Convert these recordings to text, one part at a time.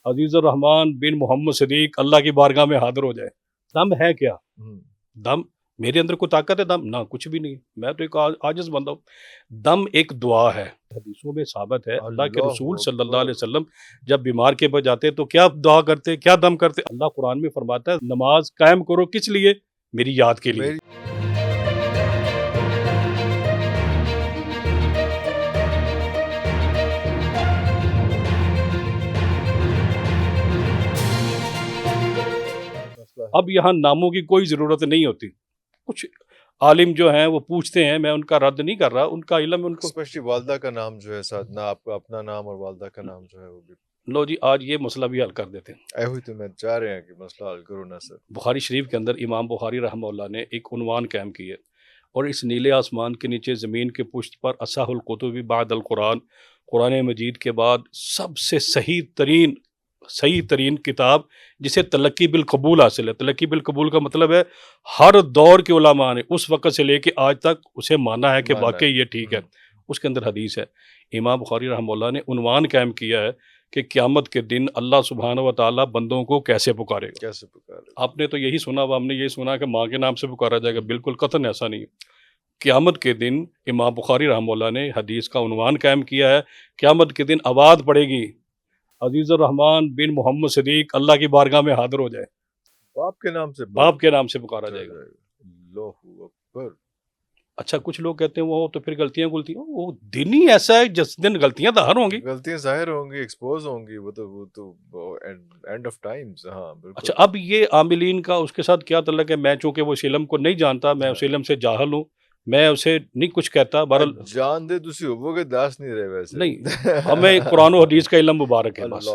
عزیز الرحمان بن محمد صدیق اللہ کی بارگاہ میں حاضر ہو جائے. دم ہے کیا؟ دم میرے اندر کوئی طاقت ہے؟ دم نہ کچھ بھی نہیں. میں تو ایک عاجز بندہ ہوں. دم ایک دعا ہے. حدیثوں میں ثابت ہے اللہ کے رسول صلی اللہ علیہ وسلم جب بیمار کے پاس جاتے تو کیا دعا کرتے, کیا دم کرتے. اللہ قرآن میں فرماتا ہے نماز قائم کرو کس لیے؟ میری یاد کے لیے. اب یہاں ناموں کی کوئی ضرورت نہیں ہوتی. کچھ عالم جو ہیں وہ پوچھتے ہیں, میں ان کا رد نہیں کر رہا, ان کا علم ان کو. اسپیشلی والدہ کا نام جو ہے ساتھ نہ آپ کا اپنا نام اور والدہ کا نام جو ہے وہ بھی. لو جی آج یہ مسئلہ بھی حل کر دیتے ہیں. اے ہوئی تو میں چاہ رہے ہیں کہ مسئلہ حل کرو نا سر. بخاری شریف کے اندر امام بخاری رحمہ اللہ نے ایک عنوان قائم کی ہے, اور اس نیلے آسمان کے نیچے زمین کے پشت پر اصح الکتب بعد القرآن, قرآن مجید کے بعد سب سے صحیح ترین کتاب جسے تلقی بالقبول حاصل ہے. تلقی بالقبول کا مطلب ہے ہر دور کے علماء نے اس وقت سے لے کے آج تک اسے مانا ہے کہ واقعی یہ ٹھیک ہے. اس کے اندر حدیث ہے. امام بخاری رحمہ اللہ نے عنوان قائم کیا ہے کہ قیامت کے دن اللہ سبحانہ و تعالیٰ بندوں کو کیسے پکارے گا. کیسے پکارے؟ آپ نے تو یہی سنا ہوا, ہم نے یہی سنا کہ ماں کے نام سے پکارا جائے گا. بالکل قطعاً ایسا نہیں ہے. قیامت کے دن امام بخاری رحمہ اللہ نے حدیث کا عنوان قائم کیا ہے, قیامت کے دن آواز پڑے گی عزیز الرحمان بن محمد صدیق اللہ کی بارگاہ میں حاضر ہو جائے. باپ کے نام سے, باپ کے نام سے پکارا جائے گا. اللہ اکبر. اچھا کچھ لوگ کہتے ہیں وہ تو پھر غلطیاں وہ دن ہی ایسا ہے جس دن غلطیاں ظاہر ہوں گی. غلطیاں ظاہر ہوں گی, ایکسپوز ہوں گی, وہ تو اینڈ آف ٹائمز. ہاں بالکل. اچھا اب یہ عاملین کا اس کے ساتھ کیا تعلق ہے؟ میں چونکہ وہ اس علم کو نہیں جانتا, میں اس علم سے جاہل ہوں, میں اسے نہیں کچھ کہتا. بہرحال جان دے تسی ہو کے داس نہیں رہے ویسے. نہیں, ہمیں قرآن و حدیث کا علم مبارک ہے بس,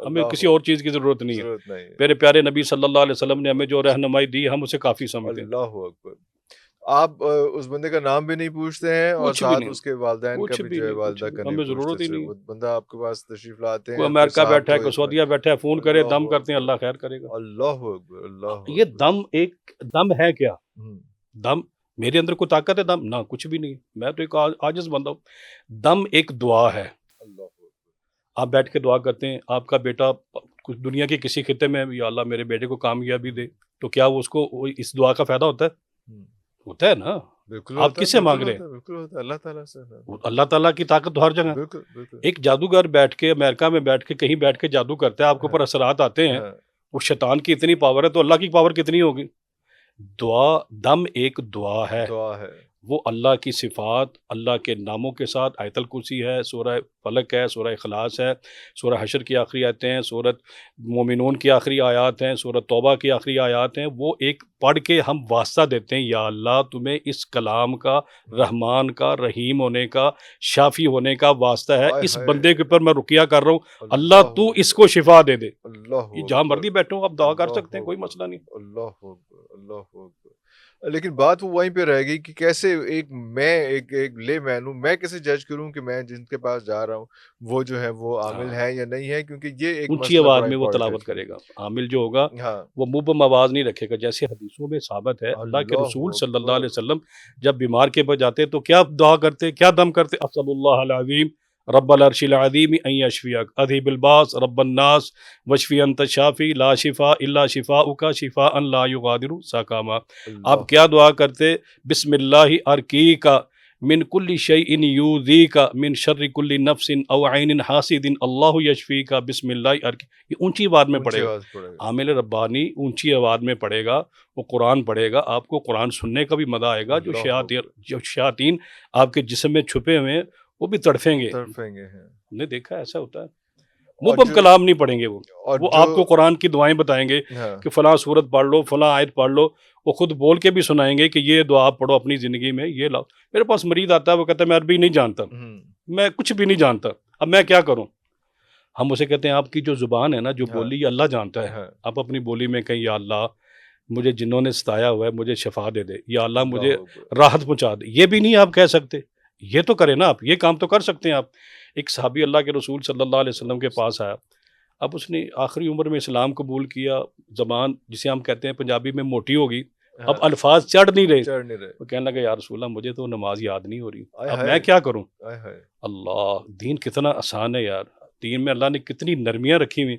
ہمیں کسی اور چیز کی ضرورت نہیں ہے. میرے پیارے نبی صلی اللہ علیہ وسلم نے ہمیں جو رہنمائی دی ہم اسے کافی سمجھتے ہیں. اللہ اکبر. آپ اس بندے کا نام بھی نہیں پوچھتے ہیں اور ساتھ اس کے والدین کا بھی جو ہے والدہ کا نہیں پوچھتے. ضرورت ہی نہیں. بندہ آپ کے پاس تشریف لاتے ہیں, کوئی امریکہ بیٹھا ہے, کوئی سعودیہ بیٹھا ہے, فون کرے دم کرتے ہیں, اللہ خیر کرے گا. اللہ اکبر. اللہ یہ دم ہے کیا؟ دم میرے اندر کوئی طاقت ہے؟ دم نہ کچھ بھی نہیں. میں تو ایک عاجز بندہ ہوں. دم ایک دعا ہے. آپ بیٹھ کے دعا کرتے ہیں, آپ کا بیٹا کچھ دنیا کے کسی خطے میں, یا اللہ میرے بیٹے کو کامیابی دے, تو کیا وہ اس کو اس دعا کا فائدہ ہوتا ہے؟ ہوتا ہے نا. آپ کس سے مانگ رہے ہیں؟ بالکل اللہ تعالیٰ سے. اللہ تعالیٰ کی طاقت تو ہر جگہ. ایک جادوگر بیٹھ کے امریکہ میں بیٹھ کے کہیں بیٹھ کے جادو کرتا ہے, آپ کے اوپر اثرات آتے ہیں, وہ شیطان کی اتنی پاور ہے تو اللہ کی پاور کتنی ہوگی؟ دم ایک دعا ہے. وہ اللہ کی صفات, اللہ کے ناموں کے ساتھ. آیت الکرسی ہے, سورہ فلق ہے, سورہ اخلاص ہے, سورہ حشر کی آخری آیتیں ہیں, سورہ مومنون کی آخری آیات ہیں, سورہ توبہ کی آخری آیات ہیں. وہ ایک پڑھ کے ہم واسطہ دیتے ہیں, یا اللہ تمہیں اس کلام کا, رحمان کا, رحیم ہونے کا, شافی ہونے کا واسطہ ہے. اس بندے کے اوپر میں رقیہ کر رہا ہوں, اللہ تو اس کو شفا دے دے. یہ جہاں مرضی بیٹھے ہوں آپ دعا کر سکتے ہیں, کوئی مسئلہ نہیں. اللہ اکبر. اللہ اکبر. لیکن بات وہ وہیں پہ رہ گئی کہ کیسے ایک لے مین ہوں, میں کیسے جج کروں کہ میں جن کے پاس جا رہا ہوں وہ جو ہے وہ عامل ہے یا نہیں ہے, کیونکہ یہ ایک اونچی آواز میں وہ تلاوت کرے گا. عامل جو ہوگا وہ مبہم آواز نہیں رکھے گا. جیسے حدیثوں میں ثابت ہے اللہ کے رسول صلی اللہ علیہ وسلم جب بیمار کے پاس جاتے تو کیا دعا کرتے, کیا دم کرتے؟ اسأل اللہ العظیم رب العرش العظیم ان یشفیک اذہب الباس رب الناس واشفی انت الشافی لا شفاء الا شفاؤک شفاء لا یغادر سقما. آپ کیا دعا کرتے؟ بسم اللہ ارقیک من کل شیء یؤذیک من شر کل نفس او عین حاسد اللہ یشفیک بسم اللہ ارقیک. یہ اونچی آواز میں پڑھے گا. عامل ربانی اونچی آواز میں پڑھے گا, وہ قرآن پڑھے گا, آپ کو قرآن سننے کا بھی مزہ آئے گا. جو شیاطین آپ کے جسم میں چھپے ہوئے ہیں وہ بھی تڑفیں گے. ہم نے دیکھا ایسا ہوتا ہے. مبہم کلام نہیں پڑھیں گے وہ آپ کو قرآن کی دعائیں بتائیں گے کہ فلاں سورت پڑھ لو, فلاں آیت پڑھ لو. وہ خود بول کے بھی سنائیں گے کہ یہ دعا پڑھو اپنی زندگی میں, یہ لاؤ. میرے پاس مریض آتا ہے, وہ کہتا ہے میں عربی نہیں جانتا, میں کچھ بھی نہیں جانتا, اب میں کیا کروں؟ ہم اسے کہتے ہیں آپ کی جو زبان ہے نا, جو بولی اللہ جانتا ہے, آپ اپنی بولی میں کہیں یا اللہ مجھے جنہوں نے ستایا ہوا ہے مجھے شفا دے دے, یا اللہ مجھے راحت پہنچا دے. یہ بھی نہیں آپ کہہ سکتے. یہ تو کریں نا آپ, یہ کام تو کر سکتے ہیں آپ. ایک صحابی اللہ کے رسول صلی اللہ علیہ وسلم کے پاس آیا, اب اس نے آخری عمر میں اسلام قبول کیا. زبان جسے ہم کہتے ہیں پنجابی میں موٹی ہوگی, اب الفاظ چڑھ نہیں رہے. وہ کہنے لگا یا رسول اللہ مجھے تو نماز یاد نہیں ہو رہی, اب میں کیا کروں؟ اللہ, دین کتنا آسان ہے یار. دین میں اللہ نے کتنی نرمیاں رکھی ہوئی.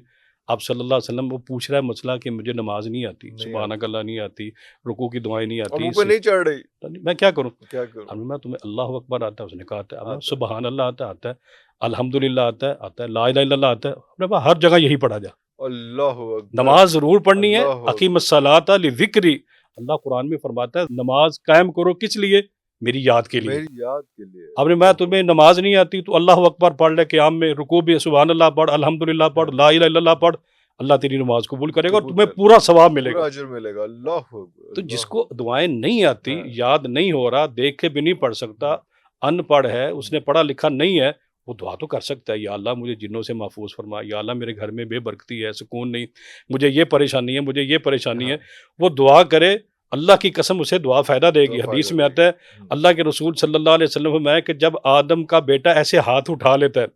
آپ صلی اللہ علیہ وسلم وہ پوچھ رہا ہے مسئلہ کہ مجھے نماز نہیں آتی، نہیں سبحانک اللہ نہیں آتی، رکوع کی دعائیں نہیں اور آتی، منہ پہ نہیں چڑھ رہی، میں کیا کروں؟ کیا کروں؟ اب میں تمہیں اللہ اکبر آتا ہے، اس نے کہا آتا ہے، آتا ہے۔ سبحان اللہ آتا ہے، الحمدللہ آتا ہے، لا الہ الا اللہ آتا ہے، ہم نے کہا ہر جگہ یہی پڑھا جا، اللہ اکبر، نماز ضرور پڑھنی ہے، اللہ اقیم اکبر، الصلاۃ لذکری، اللہ قرآن میں فرماتا ہے نماز قائم کرو کس لیے؟ میری یاد کے لیے۔ میری یاد کے لیے، اب نے میں تمہیں نماز نہیں آتی تو اللہ اکبر پڑھ لے، قیام میں رکوع بھی سبحان اللہ پڑھ، الحمدللہ پڑھ، لا الہ الا اللہ پڑھ، اللہ تیری نماز قبول کرے گا اور قبول تمہیں کر، پورا ثواب ملے پورا گا۔ اجر ملے گا، اللہ اکبر، تو جس اللہ کو دعائیں نہیں آتی، ہاں، یاد نہیں ہو رہا، دیکھ کے بھی نہیں پڑھ سکتا، ان پڑھ ہے، اس نے پڑھا لکھا نہیں ہے، وہ دعا تو کر سکتا ہے، یا اللہ مجھے جنوں سے محفوظ فرما، یا اللہ میرے گھر میں بے برکتی ہے، سکون نہیں، مجھے یہ پریشانی ہے، مجھے یہ پریشانی ہاں، ہے، وہ دعا کرے، اللہ کی قسم اسے دعا فائدہ دے تو گی۔ حدیث فائدہ میں دے آتا ہے گی، اللہ کے رسول صلی اللہ علیہ وسلم فرمایا کہ جب آدم کا بیٹا ایسے ہاتھ اٹھا لیتا ہے،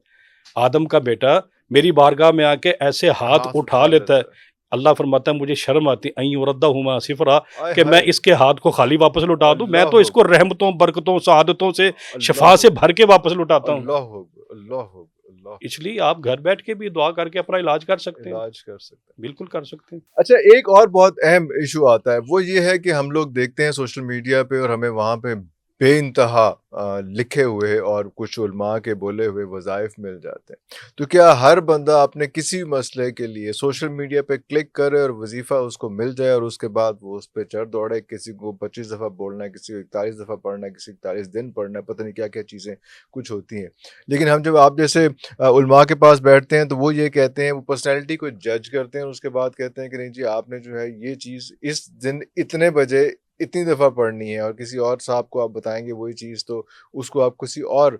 آدم کا بیٹا میری بارگاہ میں آ کے ایسے ہاتھ اٹھا لیتا ہے، اللہ فرماتا ہے مجھے شرم آتی این وردہما صفرا آئے کہ میں ہائے، اس کے ہاتھ کو خالی واپس لوٹا دوں، میں تو اللہ اس کو اکبر، رحمتوں، برکتوں، سعادتوں سے، شفا اللہ سے اکبر، بھر کے واپس لوٹاتا ہوں۔ اللہ اکبر، اللہ اکبر، اللہ اس لیے آپ گھر بیٹھ کے بھی دعا کر کے اپنا علاج کر سکتے ہیں، علاج کر سکتے ہیں۔ بالکل کر سکتے ہیں۔ اچھا، ایک اور بہت اہم ایشو آتا ہے، وہ یہ ہے کہ ہم لوگ دیکھتے ہیں سوشل میڈیا پہ اور ہمیں وہاں پہ بے انتہا لکھے ہوئے اور کچھ علماء کے بولے ہوئے وظائف مل جاتے ہیں، تو کیا ہر بندہ اپنے کسی مسئلے کے لیے سوشل میڈیا پہ کلک کرے اور وظیفہ اس کو مل جائے اور اس کے بعد وہ اس پہ چڑھ دوڑے؟ کسی کو 25 دفعہ بولنا ہے، کسی کو 41 دفعہ پڑھنا ہے، کسی کو 41 دن پڑھنا ہے، پتہ نہیں کیا کیا چیزیں کچھ ہوتی ہیں۔ لیکن ہم جب آپ جیسے علماء کے پاس بیٹھتے ہیں تو وہ یہ کہتے ہیں، وہ پرسنالٹی کو جج کرتے ہیں اور اس کے بعد کہتے ہیں کہ نہیں جی آپ نے جو ہے یہ چیز اس دن اتنے بجے اتنی دفعہ پڑھنی ہے، اور کسی اور صاحب کو آپ بتائیں گے وہی چیز تو اس کو آپ کسی اور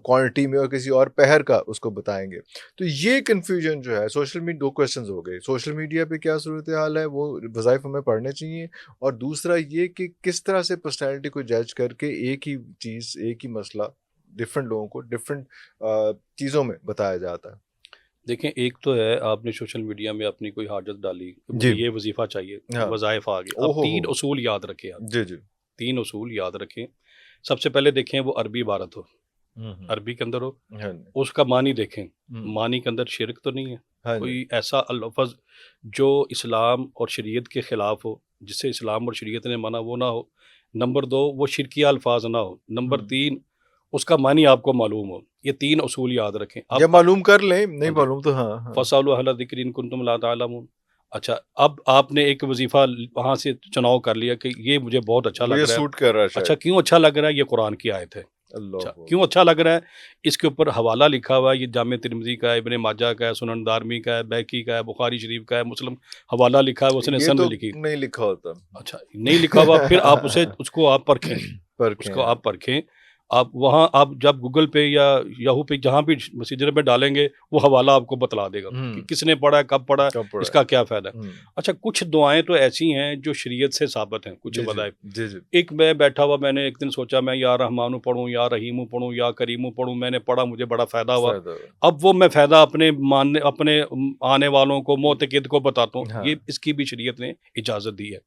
کوانٹٹی میں اور کسی اور پہر کا اس کو بتائیں گے۔ تو یہ کنفیوژن جو ہے سوشل میڈیا، دو کویشچنز ہو گئے، سوشل میڈیا پہ کیا صورتحال ہے، وہ وظائف ہمیں پڑھنے چاہیے، اور دوسرا یہ کہ کس طرح سے پرسنالٹی کو جج کر کے ایک ہی چیز، ایک ہی مسئلہ ڈفرینٹ لوگوں کو ڈفرینٹ چیزوں میں بتایا جاتا ہے۔ دیکھیں، ایک تو ہے آپ نے سوشل میڈیا میں اپنی کوئی حاجت ڈالی کہ مجھے جی، یہ وظیفہ چاہیے، ہاں، وظائف آ گئے، او اب ہو 3 ہو، اصول یاد رکھیں آپ، جی جی، 3 اصول یاد رکھیں۔ سب سے پہلے دیکھیں وہ عربی عبارت ہو، عربی کے اندر ہو، ہاں جی، اس کا معنی دیکھیں، معنی کے اندر شرک تو نہیں ہے، ہاں جی، کوئی ایسا لفظ جو اسلام اور شریعت کے خلاف ہو، جس سے اسلام اور شریعت نے منع وہ نہ ہو۔ نمبر 2 وہ شرکیہ الفاظ نہ ہو۔ نمبر 3 اس کا معنی آپ کو معلوم ہو۔ یہ 3 اصول یاد رکھیں۔ اب یا معلوم کر لیں، نہیں ہاں جی، معلوم تو ہاں ہاں، فَاسْأَلُوا أَهْلَ الذِّكْرِ إِن كُنتُمْ لَا تَعْلَمُونَ۔ اچھا، اب آپ نے ایک وظیفہ وہاں سے چناؤ کر لیا کہ یہ مجھے بہت اچھا مجھے لگ رہا سوٹ کر رہا ہے ہے۔ اچھا، شاید، کیوں اچھا لگ رہا ہے؟ یہ قرآن کی آیت ہے۔ اللہ اچھا، کیوں اچھا لگ رہا ہے؟ اس کے اوپر حوالہ لکھا ہوا ہے، یہ جامع ترمذی کا ہے، ابن ماجہ کا ہے، سنن دارمی کا ہے، بیہقی کا ہے، بخاری شریف کا ہے، مسلم حوالہ لکھا ہے، اس نے یہ سند تو لکھی۔ نہیں لکھا ہوتا، اچھا، نہیں لکھا ہوا، پھر آپ اس کو آپ پرکھیں، اس پرکھیں، کو آپ پرکھیں۔ آپ وہاں آپ جب گوگل پہ یا یاہو پہ جہاں بھی مسیجر پہ ڈالیں گے وہ حوالہ آپ کو بتلا دے گا کہ کس نے پڑھا ہے، کب پڑھا ہے، کب پڑھا اس کا کیا فائدہ ہے۔ ہے، اچھا، کچھ دعائیں تو ایسی ہیں جو شریعت سے ثابت ہیں، کچھ جی جی وظائف۔ جی جی، ایک میں بیٹھا ہوا، میں نے ایک دن سوچا میں یا رحمانو پڑھوں، یا رحیمو پڑھوں، یا کریمو پڑھوں، میں نے پڑھا، مجھے بڑا فائدہ ہوا۔ فائدہ ہوا، اب وہ میں فائدہ اپنے آنے والوں کو، معتقد کو بتاتا ہوں، ہاں، یہ اس کی بھی شریعت نے اجازت دی ہے۔